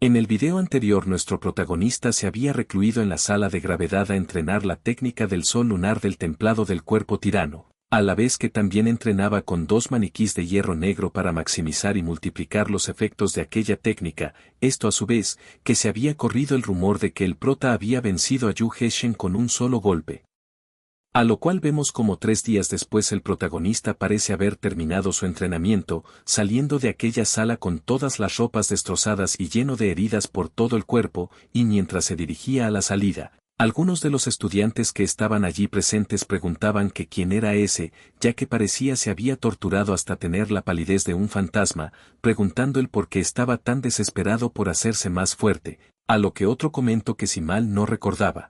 En el video anterior nuestro protagonista se había recluido en la sala de gravedad a entrenar la técnica del sol lunar del templado del cuerpo tirano, a la vez que también entrenaba con dos maniquís de hierro negro para maximizar y multiplicar los efectos de aquella técnica, esto a su vez, que se había corrido el rumor de que el prota había vencido a Yu Heshen con un solo golpe. A lo cual vemos como 3 días después el protagonista parece haber terminado su entrenamiento, saliendo de aquella sala con todas las ropas destrozadas y lleno de heridas por todo el cuerpo, y mientras se dirigía a la salida, algunos de los estudiantes que estaban allí presentes preguntaban que quién era ese, ya que parecía se había torturado hasta tener la palidez de un fantasma, preguntando el por qué estaba tan desesperado por hacerse más fuerte, a lo que otro comentó que si mal no recordaba.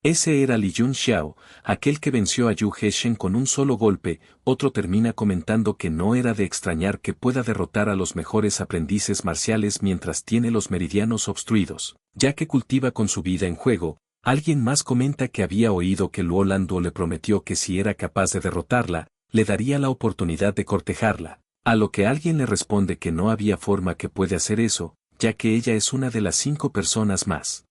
Ese era Li Yun Xiao, aquel que venció a Yu Heshen con un solo golpe. Otro termina comentando que no era de extrañar que pueda derrotar a los mejores aprendices marciales mientras tiene los meridianos obstruidos, ya que cultiva con su vida en juego. Alguien más comenta que había oído que Luo Landuo le prometió que si era capaz de derrotarla, le daría la oportunidad de cortejarla, a lo que alguien le responde que no había forma que puede hacer eso, ya que ella es una de las 5 personas más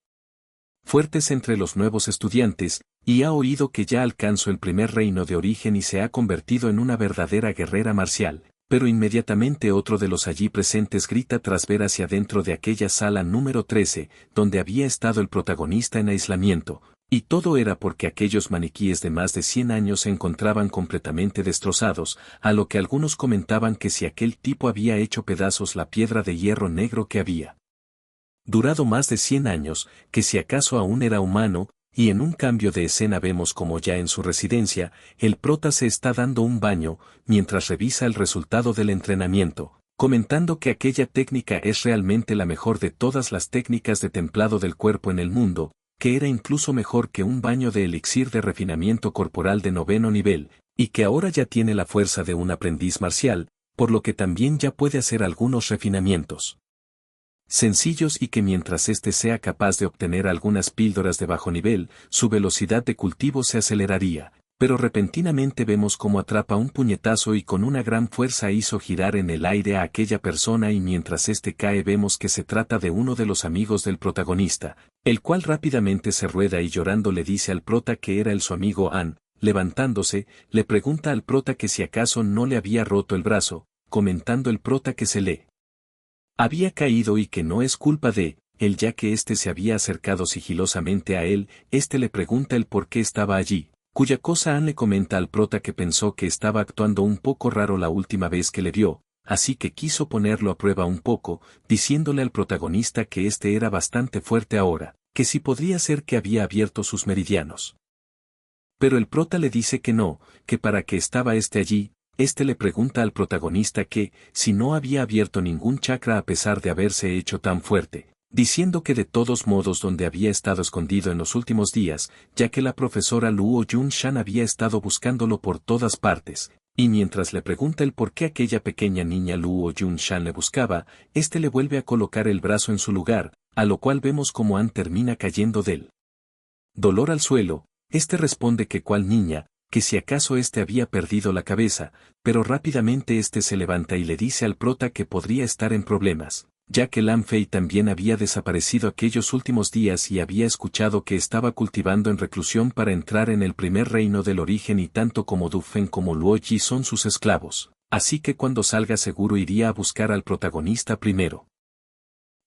fuertes entre los nuevos estudiantes, y ha oído que ya alcanzó el primer reino de origen y se ha convertido en una verdadera guerrera marcial, pero inmediatamente otro de los allí presentes grita tras ver hacia dentro de aquella sala número 13, donde había estado el protagonista en aislamiento, y todo era porque aquellos maniquíes de más de 100 años se encontraban completamente destrozados, a lo que algunos comentaban que si aquel tipo había hecho pedazos la piedra de hierro negro que había durado más de 100 años, que si acaso aún era humano, y en un cambio de escena vemos como ya en su residencia, el prota se está dando un baño, mientras revisa el resultado del entrenamiento, comentando que aquella técnica es realmente la mejor de todas las técnicas de templado del cuerpo en el mundo, que era incluso mejor que un baño de elixir de refinamiento corporal de 9º nivel, y que ahora ya tiene la fuerza de un aprendiz marcial, por lo que también ya puede hacer algunos refinamientos sencillos y que mientras éste sea capaz de obtener algunas píldoras de bajo nivel, su velocidad de cultivo se aceleraría, pero repentinamente vemos cómo atrapa un puñetazo y con una gran fuerza hizo girar en el aire a aquella persona y mientras éste cae vemos que se trata de uno de los amigos del protagonista, el cual rápidamente se rueda y llorando le dice al prota que era su amigo An, levantándose, le pregunta al prota que si acaso no le había roto el brazo, comentando el prota que se le había caído y que no es culpa de él ya que éste se había acercado sigilosamente a él, éste le pregunta el por qué estaba allí, cuya cosa An le comenta al prota que pensó que estaba actuando un poco raro la última vez que le vio, así que quiso ponerlo a prueba un poco, diciéndole al protagonista que éste era bastante fuerte ahora, que si podría ser que había abierto sus meridianos. Pero el prota le dice que no, que para qué estaba allí. Este le pregunta al protagonista que, si no había abierto ningún chakra a pesar de haberse hecho tan fuerte, diciendo que de todos modos donde había estado escondido en los últimos días, ya que la profesora Luo Yun-shan había estado buscándolo por todas partes, y mientras le pregunta el por qué aquella pequeña niña Luo Yun-shan le buscaba, este le vuelve a colocar el brazo en su lugar, a lo cual vemos como An termina cayendo del dolor al suelo, este responde que cuál niña, que si acaso había perdido la cabeza, pero rápidamente se levanta y le dice al prota que podría estar en problemas, ya que Lan Fei también había desaparecido aquellos últimos días y había escuchado que estaba cultivando en reclusión para entrar en el primer reino del origen y tanto como Du Fen como Luo Yi son sus esclavos, así que cuando salga seguro iría a buscar al protagonista primero.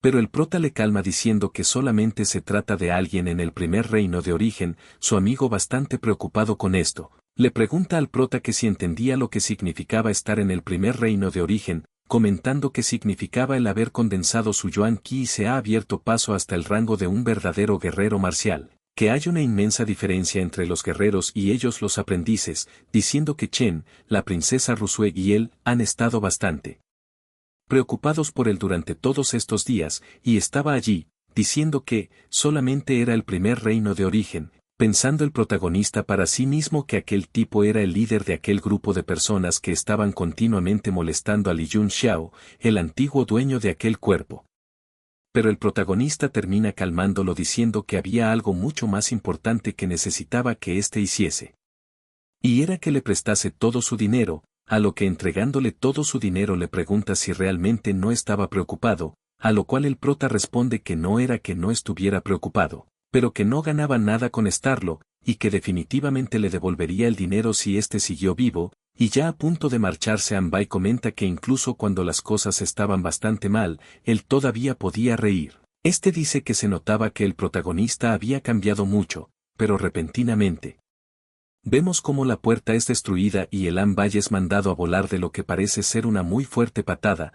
Pero el prota le calma diciendo que solamente se trata de alguien en el primer reino de origen, su amigo bastante preocupado con esto, le pregunta al prota que si entendía lo que significaba estar en el primer reino de origen, comentando que significaba el haber condensado su Yuan Qi y se ha abierto paso hasta el rango de un verdadero guerrero marcial, que hay una inmensa diferencia entre los guerreros y ellos los aprendices, diciendo que Chen, la princesa Rusue y él han estado bastante preocupados por él durante todos estos días, y estaba allí, diciendo que solamente era el primer reino de origen, pensando el protagonista para sí mismo que aquel tipo era el líder de aquel grupo de personas que estaban continuamente molestando a Li Yun Xiao, el antiguo dueño de aquel cuerpo. Pero el protagonista termina calmándolo diciendo que había algo mucho más importante que necesitaba que hiciese. Y era que le prestase todo su dinero, a lo que entregándole todo su dinero le pregunta si realmente no estaba preocupado, a lo cual el prota responde que no era que no estuviera preocupado, pero que no ganaba nada con estarlo, y que definitivamente le devolvería el dinero si éste siguió vivo, y ya a punto de marcharse Anbay comenta que incluso cuando las cosas estaban bastante mal, él todavía podía reír. Este dice que se notaba que el protagonista había cambiado mucho, pero repentinamente. Vemos cómo la puerta es destruida y el Anbay es mandado a volar de lo que parece ser una muy fuerte patada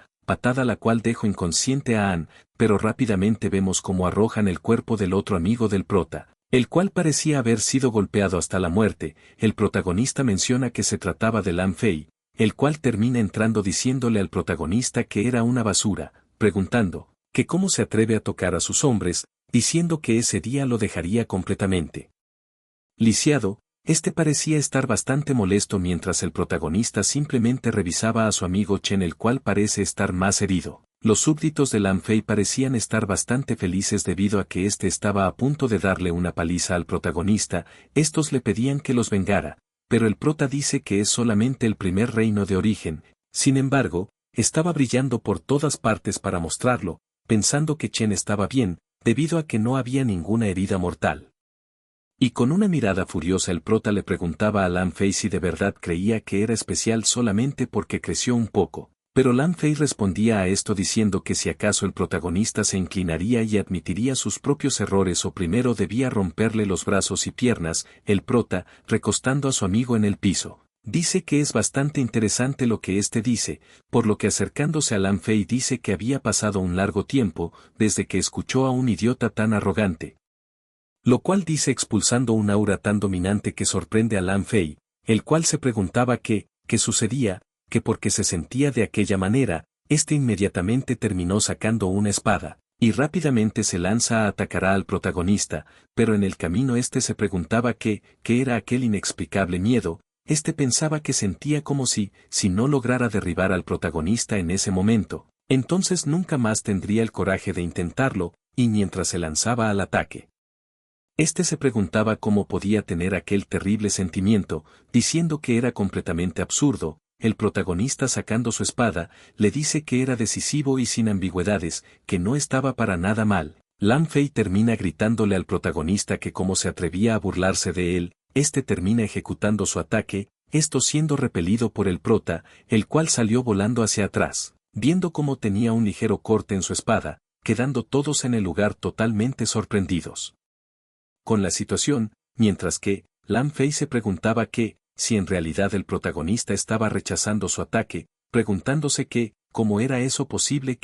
la cual dejó inconsciente a Anne, pero rápidamente vemos cómo arrojan el cuerpo del otro amigo del prota, el cual parecía haber sido golpeado hasta la muerte. El protagonista menciona que se trataba de Lan Fei, el cual termina entrando diciéndole al protagonista que era una basura, preguntando, que cómo se atreve a tocar a sus hombres, diciendo que ese día lo dejaría completamente lisiado. Este parecía estar bastante molesto mientras el protagonista simplemente revisaba a su amigo Chen, el cual parece estar más herido. Los súbditos de Lan Fei parecían estar bastante felices debido a que éste estaba a punto de darle una paliza al protagonista. Estos le pedían que los vengara, pero el prota dice que es solamente el primer reino de origen. Sin embargo, estaba brillando por todas partes para mostrarlo, pensando que Chen estaba bien, debido a que no había ninguna herida mortal. Y con una mirada furiosa el prota le preguntaba a Lan Fei si de verdad creía que era especial solamente porque creció un poco, pero Lan Fei respondía a esto diciendo que si acaso el protagonista se inclinaría y admitiría sus propios errores o primero debía romperle los brazos y piernas. El prota, recostando a su amigo en el piso, dice que es bastante interesante lo que éste dice, por lo que acercándose a Lan Fei dice que había pasado un largo tiempo desde que escuchó a un idiota tan arrogante. Lo cual dice expulsando un aura tan dominante que sorprende a Lan Fei, el cual se preguntaba qué sucedía, que porque se sentía de aquella manera, este inmediatamente terminó sacando una espada, y rápidamente se lanza a atacar al protagonista, pero en el camino este se preguntaba qué era aquel inexplicable miedo. Este pensaba que sentía como si no lograra derribar al protagonista en ese momento, entonces nunca más tendría el coraje de intentarlo, y mientras se lanzaba al ataque, este se preguntaba cómo podía tener aquel terrible sentimiento, diciendo que era completamente absurdo. El protagonista sacando su espada, le dice que era decisivo y sin ambigüedades, que no estaba para nada mal. Lan Fei termina gritándole al protagonista que cómo se atrevía a burlarse de él. Este termina ejecutando su ataque, esto siendo repelido por el prota, el cual salió volando hacia atrás, viendo cómo tenía un ligero corte en su espada, quedando todos en el lugar totalmente sorprendidos con la situación, mientras que Lan Fei se preguntaba si en realidad el protagonista estaba rechazando su ataque, preguntándose cómo era eso posible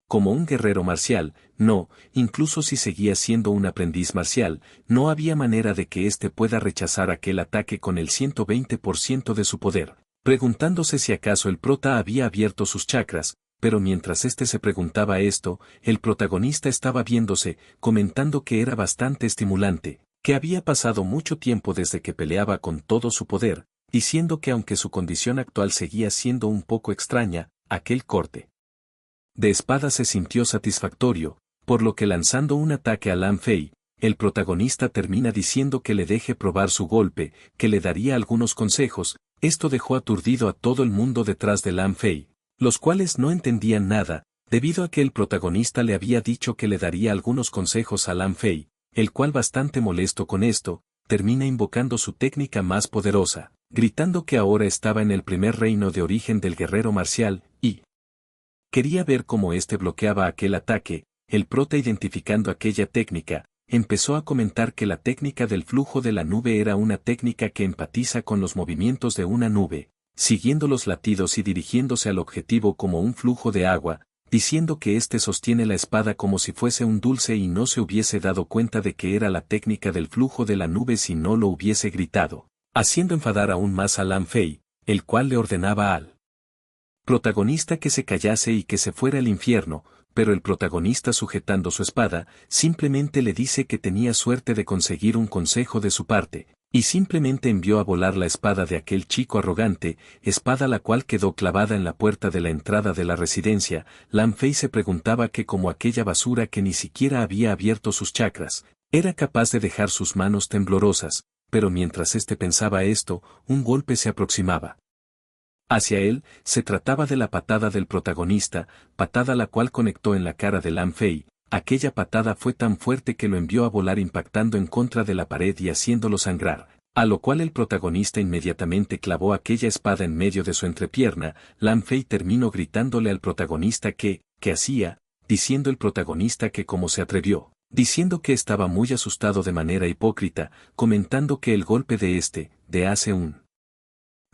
como un guerrero marcial, no, incluso si seguía siendo un aprendiz marcial, no había manera de que éste pueda rechazar aquel ataque con el 120% de su poder, preguntándose si acaso el prota había abierto sus chakras. Pero mientras éste se preguntaba esto, el protagonista estaba viéndose, comentando que era bastante estimulante, que había pasado mucho tiempo desde que peleaba con todo su poder, diciendo que aunque su condición actual seguía siendo un poco extraña, aquel corte de espada se sintió satisfactorio, por lo que lanzando un ataque a Lan Fei, el protagonista termina diciendo que le deje probar su golpe, que le daría algunos consejos. Esto dejó aturdido a todo el mundo detrás de Lan Fei, los cuales no entendían nada, debido a que el protagonista le había dicho que le daría algunos consejos a Lan Fei, el cual bastante molesto con esto, termina invocando su técnica más poderosa, gritando que ahora estaba en el primer reino de origen del guerrero marcial, y quería ver cómo éste bloqueaba aquel ataque. El prota, identificando aquella técnica, empezó a comentar que la técnica del flujo de la nube era una técnica que empatiza con los movimientos de una nube, siguiendo los latidos y dirigiéndose al objetivo como un flujo de agua, diciendo que éste sostiene la espada como si fuese un dulce y no se hubiese dado cuenta de que era la técnica del flujo de la nube si no lo hubiese gritado, haciendo enfadar aún más a Lan Fei, el cual le ordenaba al protagonista que se callase y que se fuera al infierno, pero el protagonista, sujetando su espada, simplemente le dice que tenía suerte de conseguir un consejo de su parte, y simplemente envió a volar la espada de aquel chico arrogante, espada la cual quedó clavada en la puerta de la entrada de la residencia. Lan Fei se preguntaba que como aquella basura que ni siquiera había abierto sus chakras, era capaz de dejar sus manos temblorosas, pero mientras éste pensaba esto, un golpe se aproximaba. Hacia él, se trataba de la patada del protagonista, patada la cual conectó en la cara de Lan Fei. Aquella patada fue tan fuerte que lo envió a volar impactando en contra de la pared y haciéndolo sangrar, a lo cual el protagonista inmediatamente clavó aquella espada en medio de su entrepierna. Lan Fei terminó gritándole al protagonista ¿qué hacía? Diciendo el protagonista que cómo se atrevió, diciendo que estaba muy asustado de manera hipócrita, comentando que el golpe de hace un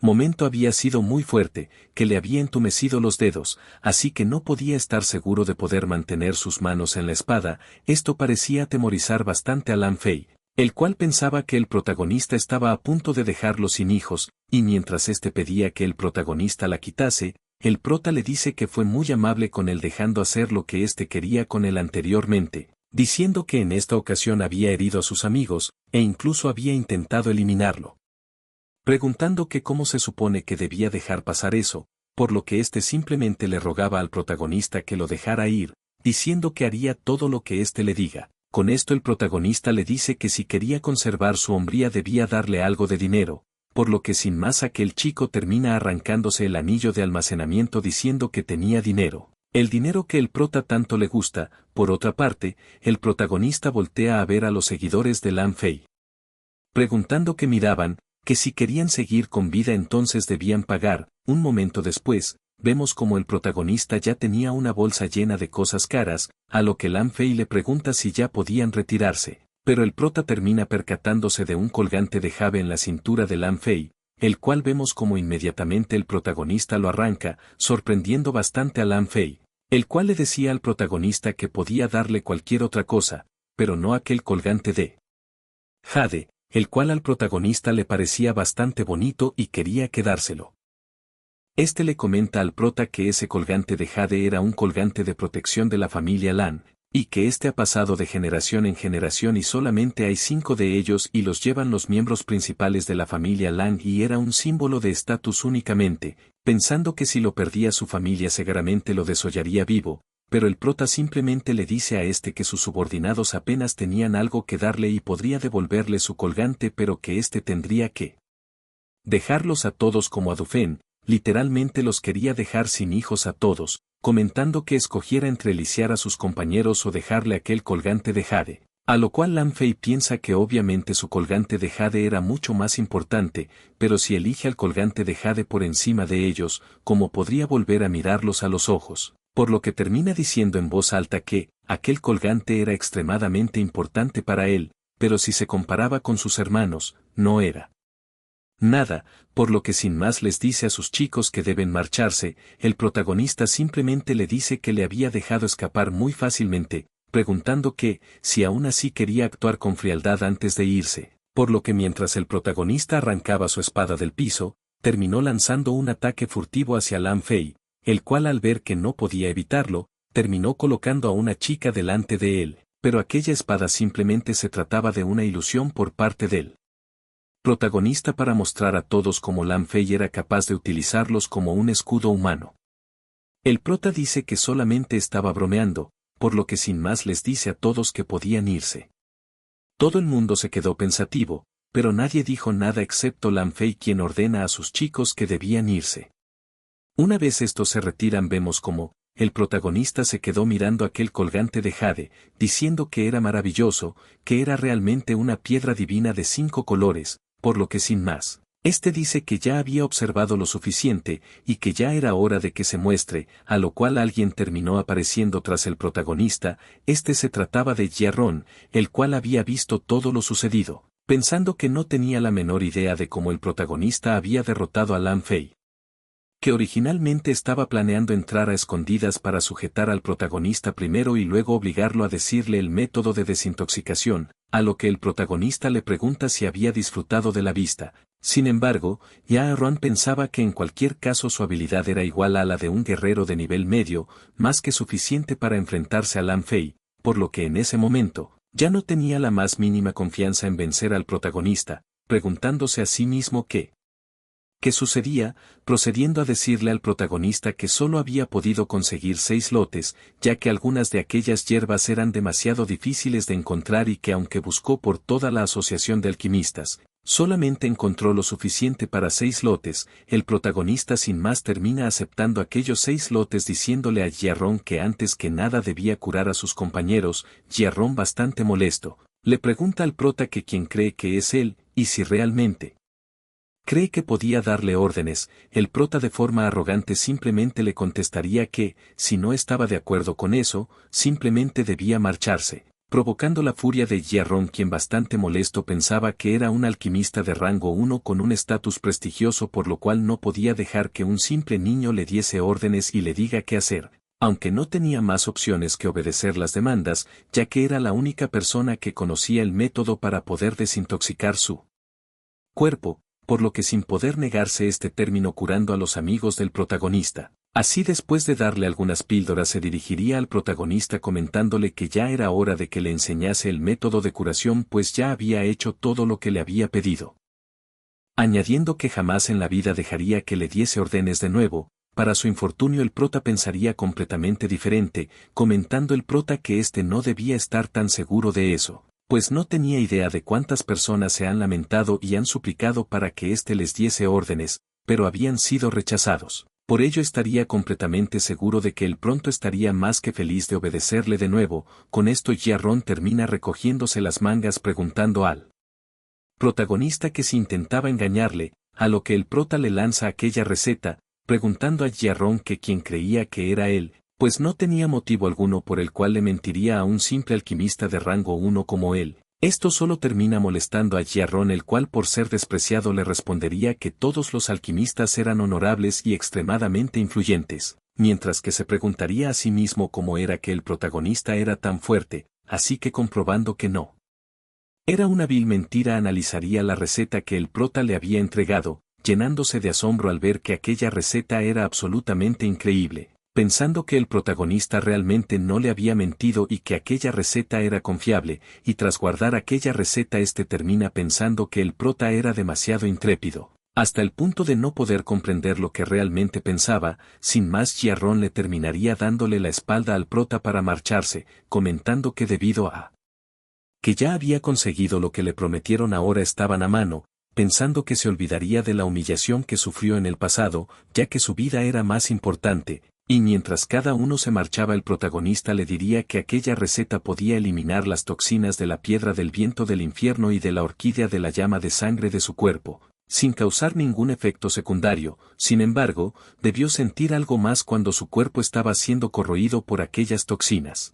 momento había sido muy fuerte, que le había entumecido los dedos, así que no podía estar seguro de poder mantener sus manos en la espada. Esto parecía atemorizar bastante a Lan Fei, el cual pensaba que el protagonista estaba a punto de dejarlo sin hijos, y mientras éste pedía que el protagonista la quitase, el prota le dice que fue muy amable con él dejando hacer lo que éste quería con él anteriormente, diciendo que en esta ocasión había herido a sus amigos, e incluso había intentado eliminarlo. Preguntando que cómo se supone que debía dejar pasar eso, por lo que éste simplemente le rogaba al protagonista que lo dejara ir, diciendo que haría todo lo que éste le diga. Con esto el protagonista le dice que si quería conservar su hombría debía darle algo de dinero, por lo que sin más aquel chico termina arrancándose el anillo de almacenamiento diciendo que tenía dinero. El dinero que el prota tanto le gusta. Por otra parte, el protagonista voltea a ver a los seguidores de Lan Fei, preguntando qué miraban, que si querían seguir con vida entonces debían pagar. Un momento después, vemos como el protagonista ya tenía una bolsa llena de cosas caras, a lo que Lan Fei le pregunta si ya podían retirarse, pero el prota termina percatándose de un colgante de jade en la cintura de Lan Fei, el cual vemos como inmediatamente el protagonista lo arranca, sorprendiendo bastante a Lan Fei, el cual le decía al protagonista que podía darle cualquier otra cosa, pero no aquel colgante de jade, el cual al protagonista le parecía bastante bonito y quería quedárselo. Este le comenta al prota que ese colgante de jade era un colgante de protección de la familia Lan, y que este ha pasado de generación en generación y solamente hay 5 de ellos y los llevan los miembros principales de la familia Lan y era un símbolo de estatus únicamente, pensando que si lo perdía su familia seguramente lo desollaría vivo. Pero el prota simplemente le dice a este que sus subordinados apenas tenían algo que darle y podría devolverle su colgante pero que éste tendría que dejarlos a todos como a Dufen, literalmente los quería dejar sin hijos a todos, comentando que escogiera entre lisiar a sus compañeros o dejarle aquel colgante de jade, a lo cual Lan Fei piensa que obviamente su colgante de jade era mucho más importante, pero si elige al colgante de jade por encima de ellos, ¿cómo podría volver a mirarlos a los ojos? Por lo que termina diciendo en voz alta que aquel colgante era extremadamente importante para él, pero si se comparaba con sus hermanos, no era nada, por lo que sin más les dice a sus chicos que deben marcharse. El protagonista simplemente le dice que le había dejado escapar muy fácilmente, preguntando que si aún así quería actuar con frialdad antes de irse, por lo que mientras el protagonista arrancaba su espada del piso, terminó lanzando un ataque furtivo hacia Lan Fei, el cual al ver que no podía evitarlo, terminó colocando a una chica delante de él, pero aquella espada simplemente se trataba de una ilusión por parte de él. Protagonista para mostrar a todos cómo Lan Fei era capaz de utilizarlos como un escudo humano. El prota dice que solamente estaba bromeando, por lo que sin más les dice a todos que podían irse. Todo el mundo se quedó pensativo, pero nadie dijo nada excepto Lan Fei quien ordena a sus chicos que debían irse. Una vez estos se retiran vemos como el protagonista se quedó mirando aquel colgante de jade, diciendo que era maravilloso, que era realmente una piedra divina de 5 colores, por lo que sin más, este dice que ya había observado lo suficiente y que ya era hora de que se muestre, a lo cual alguien terminó apareciendo tras el protagonista. Este se trataba de Jiarron, el cual había visto todo lo sucedido, pensando que no tenía la menor idea de cómo el protagonista había derrotado a Lan Fei, que originalmente estaba planeando entrar a escondidas para sujetar al protagonista primero y luego obligarlo a decirle el método de desintoxicación, a lo que el protagonista le pregunta si había disfrutado de la vista. Sin embargo, Jiarron pensaba que en cualquier caso su habilidad era igual a la de un guerrero de nivel medio, más que suficiente para enfrentarse a Lan Fei, por lo que en ese momento, ya no tenía la más mínima confianza en vencer al protagonista, preguntándose a sí mismo qué sucedía, procediendo a decirle al protagonista que solo había podido conseguir 6 lotes, ya que algunas de aquellas hierbas eran demasiado difíciles de encontrar y que aunque buscó por toda la asociación de alquimistas, Solamente encontró lo suficiente para 6 lotes, el protagonista sin más termina aceptando aquellos 6 lotes diciéndole a Jiarrón que antes que nada debía curar a sus compañeros. Jiarrón, bastante molesto, le pregunta al prota que quién cree que es él, y si realmente cree que podía darle órdenes. El prota de forma arrogante simplemente le contestaría que, si no estaba de acuerdo con eso, simplemente debía marcharse, provocando la furia de Jiarrón, quien bastante molesto pensaba que era un alquimista de rango 1 con un estatus prestigioso, por lo cual no podía dejar que un simple niño le diese órdenes y le diga qué hacer, aunque no tenía más opciones que obedecer las demandas, ya que era la única persona que conocía el método para poder desintoxicar su cuerpo, por lo que sin poder negarse este término curando a los amigos del protagonista. Así, después de darle algunas píldoras, se dirigiría al protagonista comentándole que ya era hora de que le enseñase el método de curación, pues ya había hecho todo lo que le había pedido. Añadiendo que jamás en la vida dejaría que le diese órdenes de nuevo. Para su infortunio, el prota pensaría completamente diferente, comentando el prota que éste no debía estar tan seguro de eso, pues no tenía idea de cuántas personas se han lamentado y han suplicado para que éste les diese órdenes, pero habían sido rechazados. Por ello estaría completamente seguro de que él pronto estaría más que feliz de obedecerle de nuevo. Con esto Jiarrón termina recogiéndose las mangas preguntando al protagonista que si intentaba engañarle, a lo que el prota le lanza aquella receta, preguntando a Jiarrón que quién creía que era él, pues no tenía motivo alguno por el cual le mentiría a un simple alquimista de rango 1 como él. Esto solo termina molestando a Jiarrón, el cual por ser despreciado le respondería que todos los alquimistas eran honorables y extremadamente influyentes, mientras que se preguntaría a sí mismo cómo era que el protagonista era tan fuerte, así que comprobando que no era una vil mentira, analizaría la receta que el prota le había entregado, llenándose de asombro al ver que aquella receta era absolutamente increíble, pensando que el protagonista realmente no le había mentido y que aquella receta era confiable, y tras guardar aquella receta termina pensando que el prota era demasiado intrépido, hasta el punto de no poder comprender lo que realmente pensaba. Sin más, Jiarrón le terminaría dándole la espalda al prota para marcharse, comentando que debido a que ya había conseguido lo que le prometieron, ahora estaban a mano, pensando que se olvidaría de la humillación que sufrió en el pasado, ya que su vida era más importante. Y mientras cada uno se marchaba, el protagonista le diría que aquella receta podía eliminar las toxinas de la piedra del viento del infierno y de la orquídea de la llama de sangre de su cuerpo, sin causar ningún efecto secundario. Sin embargo, debió sentir algo más cuando su cuerpo estaba siendo corroído por aquellas toxinas.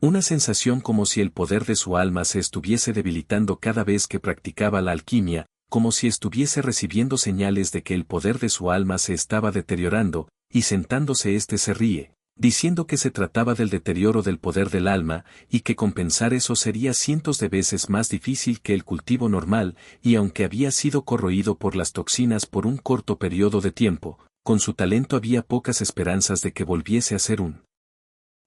Una sensación como si el poder de su alma se estuviese debilitando cada vez que practicaba la alquimia, como si estuviese recibiendo señales de que el poder de su alma se estaba deteriorando, y sentándose se ríe, diciendo que se trataba del deterioro del poder del alma, y que compensar eso sería cientos de veces más difícil que el cultivo normal, y aunque había sido corroído por las toxinas por un corto periodo de tiempo, con su talento había pocas esperanzas de que volviese a ser un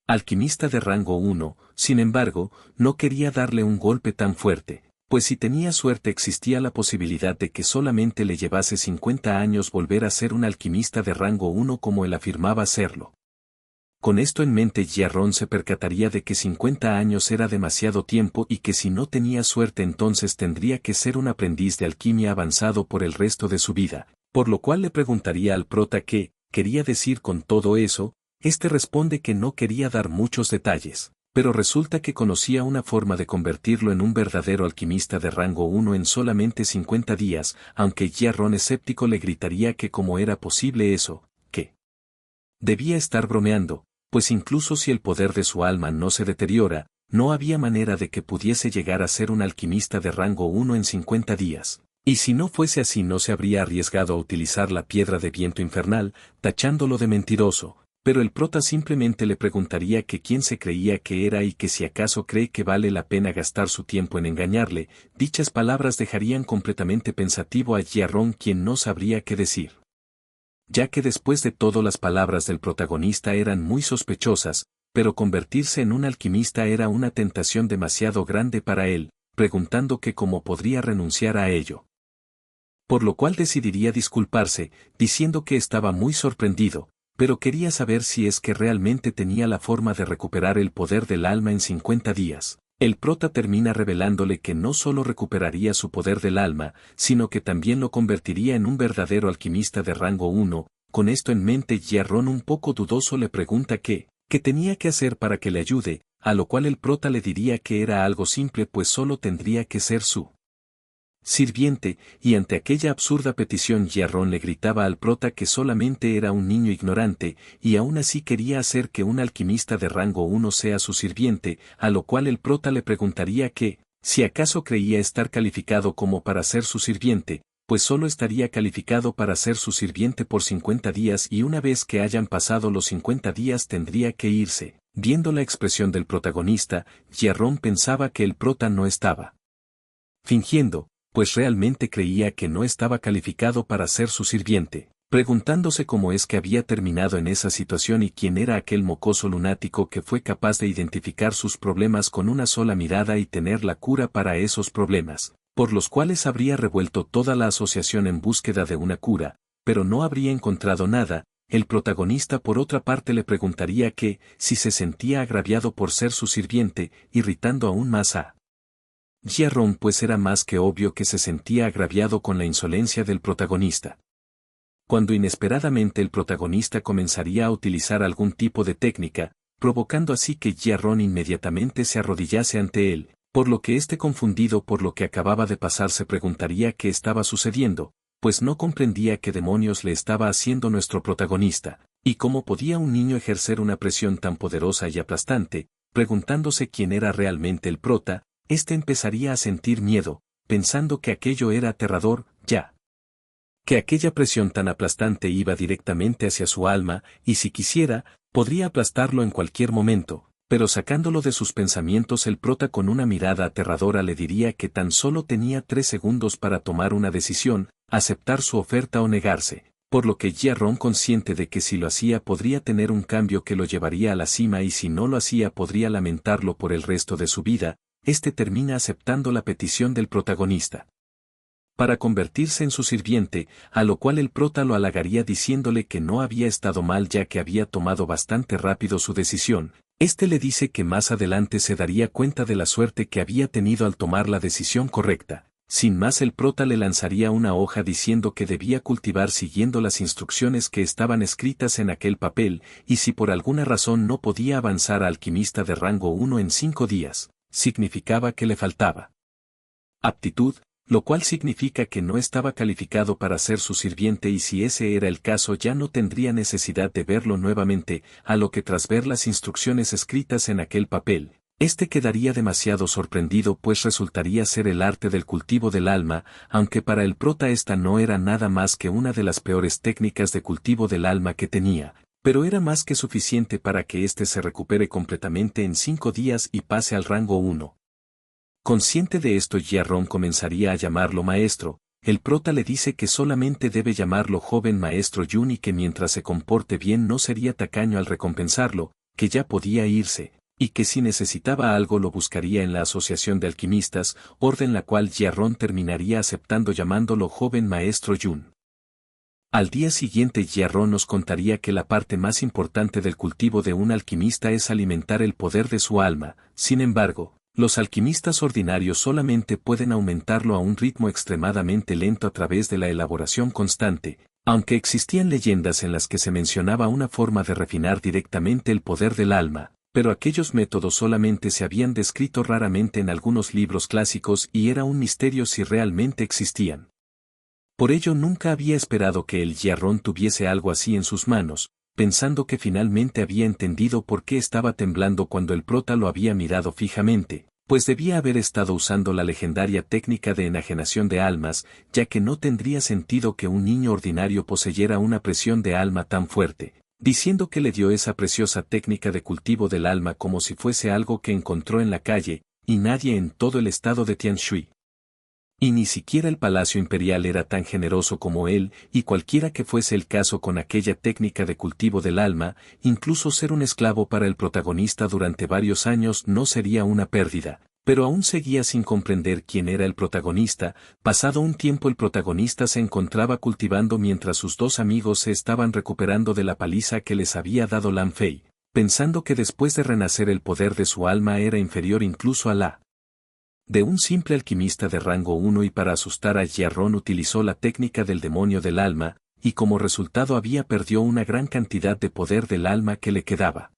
alquimista de rango 1, sin embargo, no quería darle un golpe tan fuerte, pues si tenía suerte existía la posibilidad de que solamente le llevase 50 años volver a ser un alquimista de rango 1 como él afirmaba serlo. Con esto en mente, Jiarrón se percataría de que 50 años era demasiado tiempo y que si no tenía suerte entonces tendría que ser un aprendiz de alquimia avanzado por el resto de su vida, por lo cual le preguntaría al prota qué quería decir con todo eso. Responde que no quería dar muchos detalles, pero resulta que conocía una forma de convertirlo en un verdadero alquimista de rango 1 en solamente 50 días, aunque Jiarrón escéptico le gritaría que cómo era posible eso, que debía estar bromeando, pues incluso si el poder de su alma no se deteriora, no había manera de que pudiese llegar a ser un alquimista de rango 1 en 50 días. Y si no fuese así, no se habría arriesgado a utilizar la piedra de viento infernal, tachándolo de mentiroso. Pero el prota simplemente le preguntaría que quién se creía que era y que si acaso cree que vale la pena gastar su tiempo en engañarle. Dichas palabras dejarían completamente pensativo a Jiarrón, quien no sabría qué decir, ya que después de todo las palabras del protagonista eran muy sospechosas, pero convertirse en un alquimista era una tentación demasiado grande para él, preguntando que cómo podría renunciar a ello. Por lo cual decidiría disculparse, diciendo que estaba muy sorprendido, pero quería saber si es que realmente tenía la forma de recuperar el poder del alma en 50 días. El prota termina revelándole que no solo recuperaría su poder del alma, sino que también lo convertiría en un verdadero alquimista de rango 1. Con esto en mente, Jiarron, un poco dudoso, le pregunta qué tenía que hacer para que le ayude, a lo cual el prota le diría que era algo simple, pues solo tendría que ser su sirviente, y ante aquella absurda petición Jiarron le gritaba al prota que solamente era un niño ignorante, y aún así quería hacer que un alquimista de rango 1 sea su sirviente, a lo cual el prota le preguntaría que, si acaso creía estar calificado como para ser su sirviente, pues solo estaría calificado para ser su sirviente por 50 días y una vez que hayan pasado los 50 días tendría que irse. Viendo la expresión del protagonista, Jiarron pensaba que el prota no estaba fingiendo, pues realmente creía que no estaba calificado para ser su sirviente, preguntándose cómo es que había terminado en esa situación y quién era aquel mocoso lunático que fue capaz de identificar sus problemas con una sola mirada y tener la cura para esos problemas, por los cuales habría revuelto toda la asociación en búsqueda de una cura, pero no habría encontrado nada. El protagonista por otra parte le preguntaría que, si se sentía agraviado por ser su sirviente, irritando aún más a Jiarron, pues era más que obvio que se sentía agraviado con la insolencia del protagonista. Cuando inesperadamente el protagonista comenzaría a utilizar algún tipo de técnica, provocando así que Jiarron inmediatamente se arrodillase ante él, por lo que este, confundido por lo que acababa de pasar, se preguntaría qué estaba sucediendo, pues no comprendía qué demonios le estaba haciendo nuestro protagonista, y cómo podía un niño ejercer una presión tan poderosa y aplastante. Preguntándose quién era realmente el prota, este empezaría a sentir miedo, pensando que aquello era aterrador, ya que aquella presión tan aplastante iba directamente hacia su alma, y si quisiera, podría aplastarlo en cualquier momento, pero sacándolo de sus pensamientos, el prota con una mirada aterradora le diría que tan solo tenía 3 segundos para tomar una decisión, aceptar su oferta o negarse, por lo que Jiarron, consciente de que si lo hacía podría tener un cambio que lo llevaría a la cima y si no lo hacía podría lamentarlo por el resto de su vida, termina aceptando la petición del protagonista para convertirse en su sirviente, a lo cual el prota lo halagaría diciéndole que no había estado mal ya que había tomado bastante rápido su decisión. Le dice que más adelante se daría cuenta de la suerte que había tenido al tomar la decisión correcta. Sin más, el prota le lanzaría una hoja diciendo que debía cultivar siguiendo las instrucciones que estaban escritas en aquel papel, y si por alguna razón no podía avanzar a alquimista de rango 1 en 5 días, significaba que le faltaba aptitud, lo cual significa que no estaba calificado para ser su sirviente, y si ese era el caso ya no tendría necesidad de verlo nuevamente, a lo que tras ver las instrucciones escritas en aquel papel, quedaría demasiado sorprendido, pues resultaría ser el arte del cultivo del alma, aunque para el prota esta no era nada más que una de las peores técnicas de cultivo del alma que tenía, pero era más que suficiente para que se recupere completamente en 5 días y pase al rango 1. Consciente de esto, Jiarron comenzaría a llamarlo maestro. El prota le dice que solamente debe llamarlo joven maestro Yun y que mientras se comporte bien no sería tacaño al recompensarlo, que ya podía irse, y que si necesitaba algo lo buscaría en la asociación de alquimistas, orden la cual Jiarron terminaría aceptando llamándolo joven maestro Yun. Al día siguiente Jiarron nos contaría que la parte más importante del cultivo de un alquimista es alimentar el poder de su alma. Sin embargo, los alquimistas ordinarios solamente pueden aumentarlo a un ritmo extremadamente lento a través de la elaboración constante, aunque existían leyendas en las que se mencionaba una forma de refinar directamente el poder del alma, pero aquellos métodos solamente se habían descrito raramente en algunos libros clásicos y era un misterio si realmente existían. Por ello nunca había esperado que el Jiarron tuviese algo así en sus manos, pensando que finalmente había entendido por qué estaba temblando cuando el prota lo había mirado fijamente, pues debía haber estado usando la legendaria técnica de enajenación de almas, ya que no tendría sentido que un niño ordinario poseyera una presión de alma tan fuerte, diciendo que le dio esa preciosa técnica de cultivo del alma como si fuese algo que encontró en la calle, y nadie en todo el estado de Tianshui. Y ni siquiera el Palacio Imperial era tan generoso como él, y cualquiera que fuese el caso con aquella técnica de cultivo del alma, incluso ser un esclavo para el protagonista durante varios años no sería una pérdida. Pero aún seguía sin comprender quién era el protagonista. Pasado un tiempo el protagonista se encontraba cultivando mientras sus dos amigos se estaban recuperando de la paliza que les había dado Lan Fei. pensando que después de renacer el poder de su alma era inferior incluso a la de un simple alquimista de rango 1 y para asustar a Jiarrón utilizó la técnica del demonio del alma, y como resultado había perdido una gran cantidad de poder del alma que le quedaba.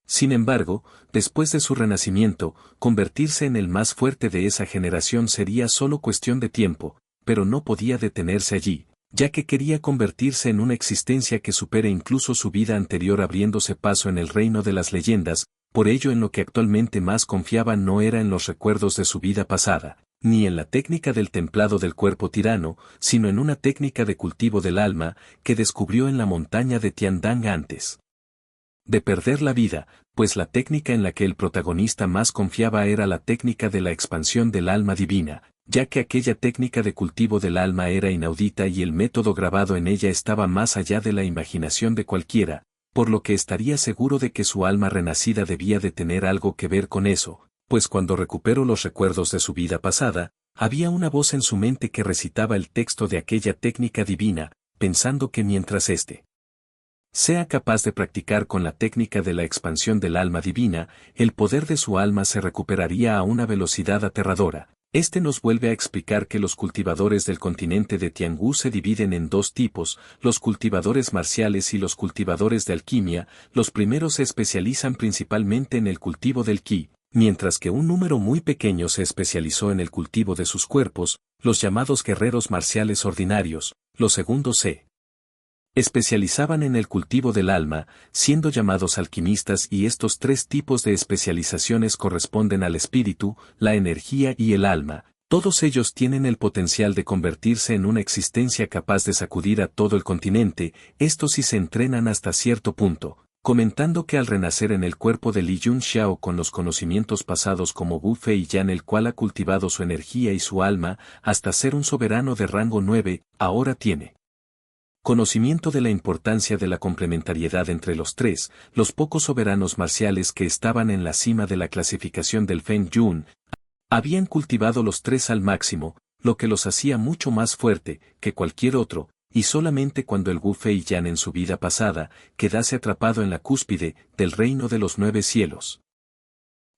Sin embargo, después de su renacimiento, convertirse en el más fuerte de esa generación sería solo cuestión de tiempo, pero no podía detenerse allí, ya que quería convertirse en una existencia que supere incluso su vida anterior abriéndose paso en el reino de las leyendas, por ello en lo que actualmente más confiaba no era en los recuerdos de su vida pasada, ni en la técnica del templado del cuerpo tirano, sino en una técnica de cultivo del alma, que descubrió en la montaña de Tiandang antes de perder la vida, pues la técnica en la que el protagonista más confiaba era la técnica de la expansión del alma divina, ya que aquella técnica de cultivo del alma era inaudita y el método grabado en ella estaba más allá de la imaginación de cualquiera, por lo que estaría seguro de que su alma renacida debía de tener algo que ver con eso, pues cuando recuperó los recuerdos de su vida pasada, había una voz en su mente que recitaba el texto de aquella técnica divina, pensando que mientras sea capaz de practicar con la técnica de la expansión del alma divina, el poder de su alma se recuperaría a una velocidad aterradora. Este nos vuelve a explicar que los cultivadores del continente de Tiangú se dividen en dos tipos, los cultivadores marciales y los cultivadores de alquimia. Los primeros se especializan principalmente en el cultivo del ki, mientras que un número muy pequeño se especializó en el cultivo de sus cuerpos, los llamados guerreros marciales ordinarios. Los segundos se especializaban en el cultivo del alma, siendo llamados alquimistas, y estos tres tipos de especializaciones corresponden al espíritu, la energía y el alma. Todos ellos tienen el potencial de convertirse en una existencia capaz de sacudir a todo el continente, esto sí se entrenan hasta cierto punto, comentando que al renacer en el cuerpo de Li Yunxiao con los conocimientos pasados como Wu Fei Yan, el cual ha cultivado su energía y su alma hasta ser un soberano de rango 9, ahora tiene conocimiento de la importancia de la complementariedad entre los tres. Los pocos soberanos marciales que estaban en la cima de la clasificación del Feng Yun habían cultivado los tres al máximo, lo que los hacía mucho más fuerte que cualquier otro, y solamente cuando el Wu Fei Yan en su vida pasada quedase atrapado en la cúspide del reino de los 9 cielos.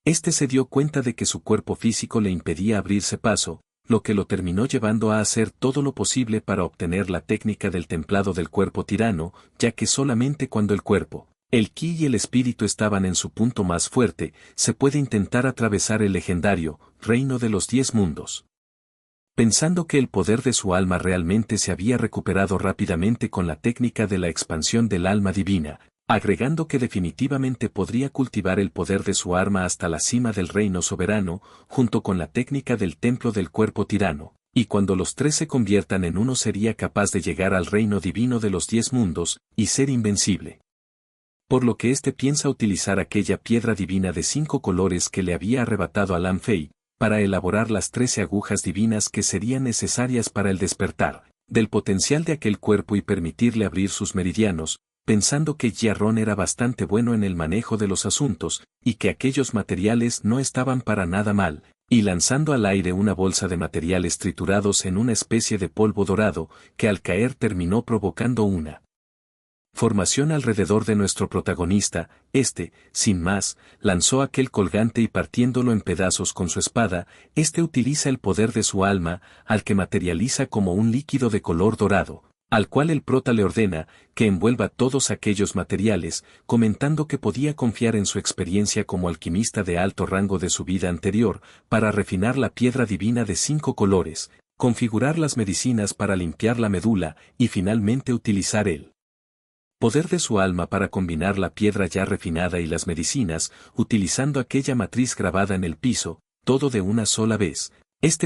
Este se dio cuenta de que su cuerpo físico le impedía abrirse paso, lo que lo terminó llevando a hacer todo lo posible para obtener la técnica del templado del cuerpo tirano, ya que solamente cuando el cuerpo, el ki y el espíritu estaban en su punto más fuerte, se puede intentar atravesar el legendario reino de los 10 mundos. Pensando que el poder de su alma realmente se había recuperado rápidamente con la técnica de la expansión del alma divina, agregando que definitivamente podría cultivar el poder de su arma hasta la cima del reino soberano, junto con la técnica del templo del cuerpo tirano, y cuando los tres se conviertan en uno sería capaz de llegar al reino divino de los 10 mundos, y ser invencible. Por lo que éste piensa utilizar aquella piedra divina de 5 colores que le había arrebatado a Lan Fei, para elaborar las 13 agujas divinas que serían necesarias para el despertar del potencial de aquel cuerpo y permitirle abrir sus meridianos, pensando que Jiarrón era bastante bueno en el manejo de los asuntos, y que aquellos materiales no estaban para nada mal, y lanzando al aire una bolsa de materiales triturados en una especie de polvo dorado, que al caer terminó provocando una formación alrededor de nuestro protagonista. Sin más, lanzó aquel colgante y partiéndolo en pedazos con su espada, utiliza el poder de su alma, al que materializa como un líquido de color dorado, al cual el prota le ordena que envuelva todos aquellos materiales, comentando que podía confiar en su experiencia como alquimista de alto rango de su vida anterior, para refinar la piedra divina de 5 colores, configurar las medicinas para limpiar la médula, y finalmente utilizar el poder de su alma para combinar la piedra ya refinada y las medicinas, utilizando aquella matriz grabada en el piso, todo de una sola vez.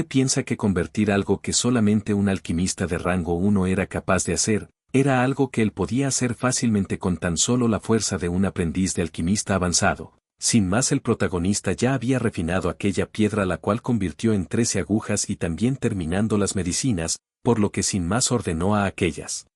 Piensa que convertir algo que solamente un alquimista de rango 1 era capaz de hacer, era algo que él podía hacer fácilmente con tan solo la fuerza de un aprendiz de alquimista avanzado. Sin más, el protagonista ya había refinado aquella piedra, la cual convirtió en 13 agujas y también terminando las medicinas, por lo que sin más ordenó a aquellas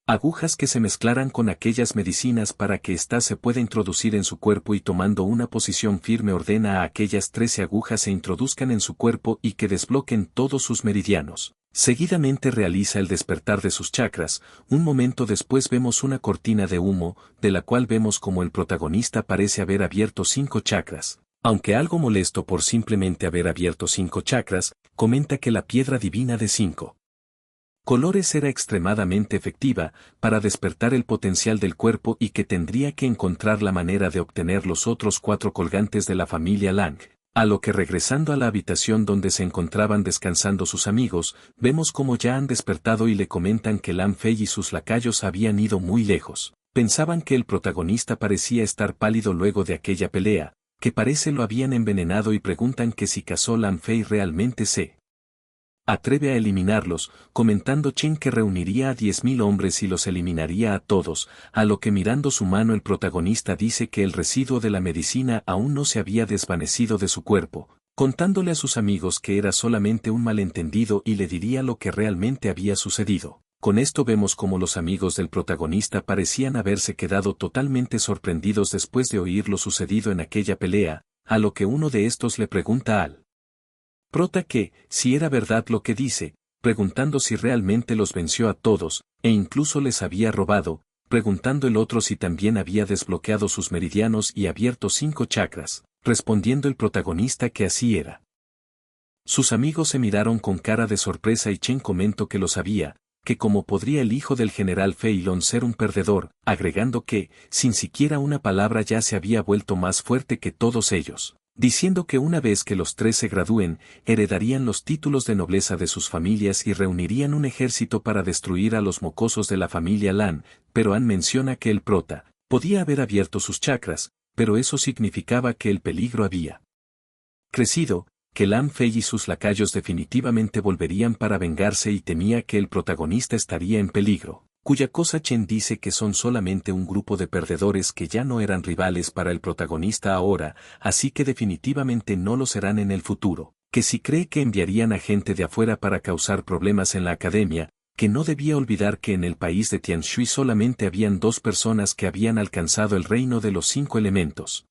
agujas que se mezclaran con aquellas medicinas para que ésta se pueda introducir en su cuerpo, y tomando una posición firme ordena a aquellas 13 agujas se introduzcan en su cuerpo y que desbloquen todos sus meridianos. Seguidamente realiza el despertar de sus chakras. Un momento después vemos una cortina de humo, de la cual vemos como el protagonista parece haber abierto 5 chakras. Aunque algo molesto por simplemente haber abierto 5 chakras, comenta que la piedra divina de 5 colores era extremadamente efectiva para despertar el potencial del cuerpo y que tendría que encontrar la manera de obtener los otros 4 colgantes de la familia Lang. A lo que regresando a la habitación donde se encontraban descansando sus amigos, vemos como ya han despertado y le comentan que Lan Fei y sus lacayos habían ido muy lejos. Pensaban que el protagonista parecía estar pálido luego de aquella pelea, que parece lo habían envenenado y preguntan que si casó Lan Fei realmente se atreve a eliminarlos, comentando Chen que reuniría a 10.000 hombres y los eliminaría a todos, a lo que mirando su mano el protagonista dice que el residuo de la medicina aún no se había desvanecido de su cuerpo, contándole a sus amigos que era solamente un malentendido y le diría lo que realmente había sucedido. Con esto vemos como los amigos del protagonista parecían haberse quedado totalmente sorprendidos después de oír lo sucedido en aquella pelea, a lo que uno de estos le pregunta al prota que, si era verdad lo que dice, preguntando si realmente los venció a todos, e incluso les había robado, preguntando el otro si también había desbloqueado sus meridianos y abierto 5 chakras, respondiendo el protagonista que así era. Sus amigos se miraron con cara de sorpresa y Chen comentó que lo sabía, que como podría el hijo del general Fei Long ser un perdedor, agregando que, sin siquiera una palabra ya se había vuelto más fuerte que todos ellos. Diciendo que una vez que los 3 se gradúen, heredarían los títulos de nobleza de sus familias y reunirían un ejército para destruir a los mocosos de la familia Lan, pero An menciona que el prota podía haber abierto sus chakras, pero eso significaba que el peligro había crecido, que Lan Fei y sus lacayos definitivamente volverían para vengarse y temía que el protagonista estaría en peligro. Cuya cosa Chen dice que son solamente un grupo de perdedores que ya no eran rivales para el protagonista ahora, así que definitivamente no lo serán en el futuro, que si cree que enviarían a gente de afuera para causar problemas en la academia, que no debía olvidar que en el país de Tianshui solamente habían 2 personas que habían alcanzado el reino de los 5 elementos.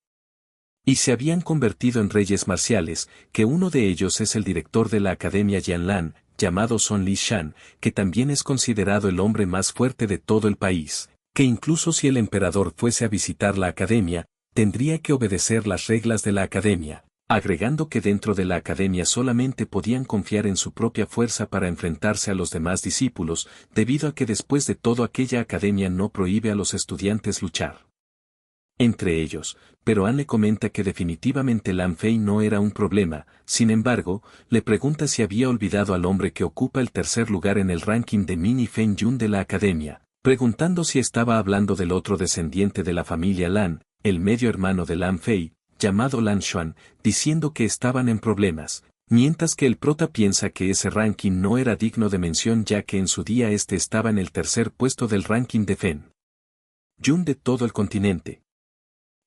Y se habían convertido en reyes marciales, que uno de ellos es el director de la academia Yanlan, llamado Son Li Shan, que también es considerado el hombre más fuerte de todo el país, que incluso si el emperador fuese a visitar la academia, tendría que obedecer las reglas de la academia, agregando que dentro de la academia solamente podían confiar en su propia fuerza para enfrentarse a los demás discípulos, debido a que después de todo aquella academia no prohíbe a los estudiantes luchar entre ellos, pero An le comenta que definitivamente Lan Fei no era un problema. Sin embargo, le pregunta si había olvidado al hombre que ocupa el 3er lugar en el ranking de Mini Feng Yun de la academia, preguntando si estaba hablando del otro descendiente de la familia Lan, el medio hermano de Lan Fei, llamado Lan Xuan, diciendo que estaban en problemas, mientras que el prota piensa que ese ranking no era digno de mención ya que en su día este estaba en el 3er puesto del ranking de Feng Yun de todo el continente.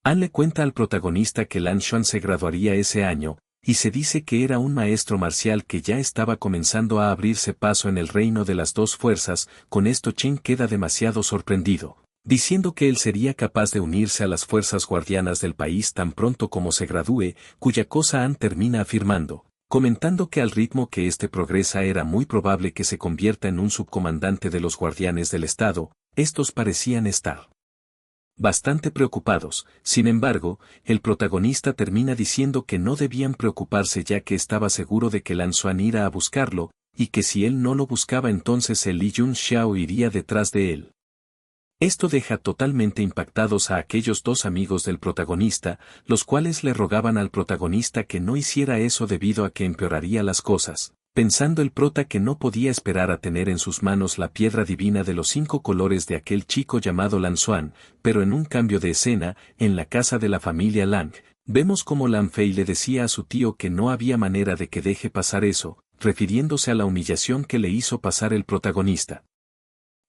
An le cuenta al protagonista que Lan Xuan se graduaría ese año, y se dice que era un maestro marcial que ya estaba comenzando a abrirse paso en el reino de las 2 fuerzas. Con esto Chen queda demasiado sorprendido, diciendo que él sería capaz de unirse a las fuerzas guardianas del país tan pronto como se gradúe, cuya cosa An termina afirmando, comentando que al ritmo que este progresa era muy probable que se convierta en un subcomandante de los guardianes del estado. Estos parecían estar bastante preocupados. Sin embargo, el protagonista termina diciendo que no debían preocuparse ya que estaba seguro de que Lan Xuan iría a buscarlo, y que si él no lo buscaba entonces el Li Yun Xiao iría detrás de él. Esto deja totalmente impactados a aquellos 2 amigos del protagonista, los cuales le rogaban al protagonista que no hiciera eso debido a que empeoraría las cosas. Pensando el prota que no podía esperar a tener en sus manos la piedra divina de los 5 colores de aquel chico llamado Lan Xuan, pero en un cambio de escena, en la casa de la familia Lang, vemos como Lan Fei le decía a su tío que no había manera de que deje pasar eso, refiriéndose a la humillación que le hizo pasar el protagonista.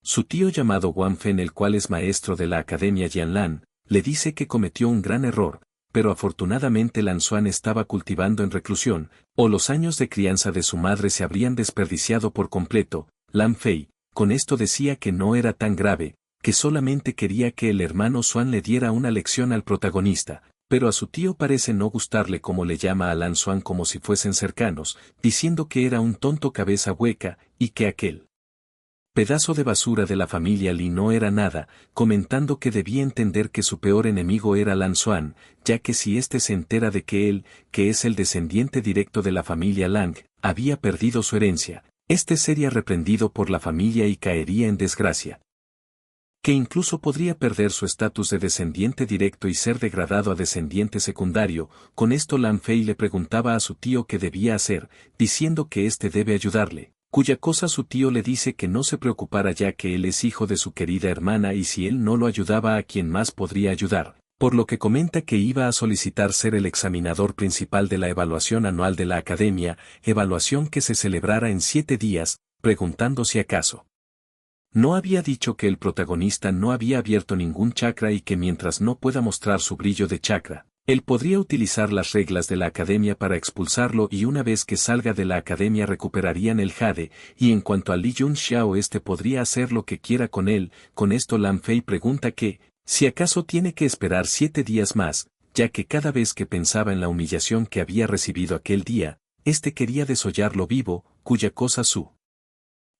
Su tío llamado Wang Fen, el cual es maestro de la academia Yanlan, le dice que cometió un gran error, pero afortunadamente Lan Xuan estaba cultivando en reclusión, o los años de crianza de su madre se habrían desperdiciado por completo. Lan Fei, con esto decía que no era tan grave, que solamente quería que el hermano Xuan le diera una lección al protagonista, Pero a su tío parece no gustarle como le llama a Lan Xuan como si fuesen cercanos, diciendo que era un tonto cabeza hueca, y que aquel pedazo de basura de la familia Li no era nada, comentando que debía entender que su peor enemigo era Lan Xuan, ya que si éste se entera de que él, que es el descendiente directo de la familia Lang, había perdido su herencia, éste sería reprendido por la familia y caería en desgracia. Que incluso podría perder su estatus de descendiente directo y ser degradado a descendiente secundario. Con esto Lan Fei le preguntaba a su tío qué debía hacer, diciendo que éste debe ayudarle, cuya cosa su tío le dice que no se preocupara ya que él es hijo de su querida hermana y si él no lo ayudaba a quien más podría ayudar, por lo que comenta que iba a solicitar ser el examinador principal de la evaluación anual de la academia, evaluación que se celebrara en 7 días, preguntando si acaso no había dicho que el protagonista no había abierto ningún chakra y que mientras no pueda mostrar su brillo de chakra, él podría utilizar las reglas de la academia para expulsarlo y una vez que salga de la academia recuperarían el jade, y en cuanto a Li Junxiao este podría hacer lo que quiera con él. Con esto Lan Fei pregunta que, si acaso tiene que esperar 7 días más, ya que cada vez que pensaba en la humillación que había recibido aquel día, este quería desollarlo vivo, cuya cosa su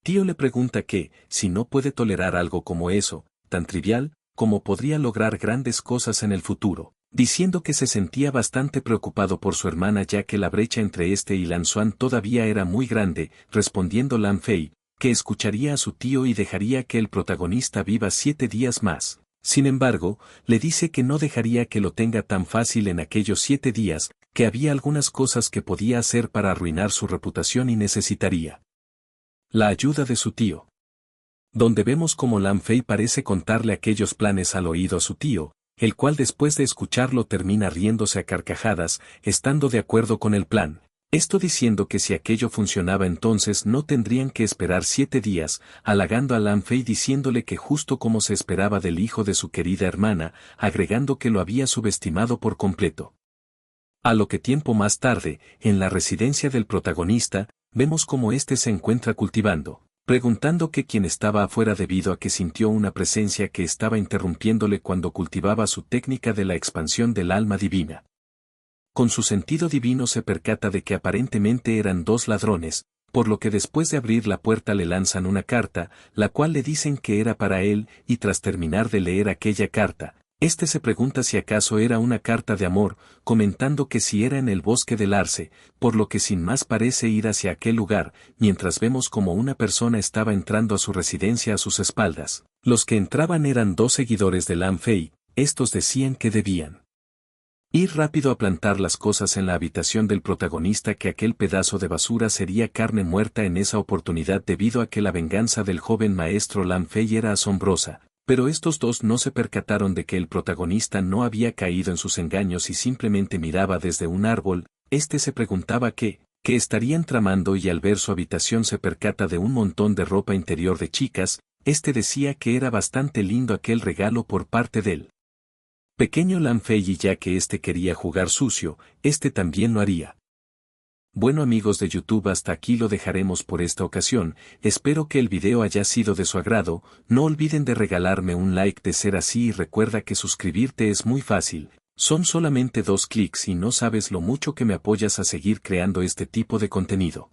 tío le pregunta que, si no puede tolerar algo como eso, tan trivial, como podría lograr grandes cosas en el futuro, diciendo que se sentía bastante preocupado por su hermana ya que la brecha entre este y Lan Xuan todavía era muy grande, respondiendo Lan Fei, que escucharía a su tío y dejaría que el protagonista viva 7 días más. Sin embargo, le dice que no dejaría que lo tenga tan fácil en aquellos 7 días, que había algunas cosas que podía hacer para arruinar su reputación y necesitaría la ayuda de su tío. Donde vemos como Lan Fei parece contarle aquellos planes al oído a su tío, el cual después de escucharlo termina riéndose a carcajadas, estando de acuerdo con el plan, esto diciendo que si aquello funcionaba entonces no tendrían que esperar 7 días, halagando a Lan Fei diciéndole que justo como se esperaba del hijo de su querida hermana, agregando que lo había subestimado por completo. A lo que tiempo más tarde, en la residencia del protagonista, vemos cómo éste se encuentra cultivando, preguntando que quién estaba afuera debido a que sintió una presencia que estaba interrumpiéndole cuando cultivaba su técnica de la expansión del alma divina. Con su sentido divino se percata de que aparentemente eran 2 ladrones, por lo que después de abrir la puerta le lanzan una carta, la cual le dicen que era para él, y tras terminar de leer aquella carta, este se pregunta si acaso era una carta de amor, comentando que si era en el bosque del arce, por lo que sin más parece ir hacia aquel lugar, mientras vemos como una persona estaba entrando a su residencia a sus espaldas. Los que entraban eran 2 seguidores de Lan Fei, estos decían que debían ir rápido a plantar las cosas en la habitación del protagonista, que aquel pedazo de basura sería carne muerta en esa oportunidad debido a que la venganza del joven maestro Lan Fei era asombrosa. Pero estos 2 no se percataron de que el protagonista no había caído en sus engaños y simplemente miraba desde un árbol. Este se preguntaba qué estarían tramando y al ver su habitación se percata de un montón de ropa interior de chicas. Este decía que era bastante lindo aquel regalo por parte del pequeño Lan Fei y ya que este quería jugar sucio, este también lo haría. Bueno amigos de YouTube, hasta aquí lo dejaremos por esta ocasión, espero que el video haya sido de su agrado, no olviden de regalarme un like de ser así y recuerda que suscribirte es muy fácil, son solamente 2 clics y no sabes lo mucho que me apoyas a seguir creando este tipo de contenido.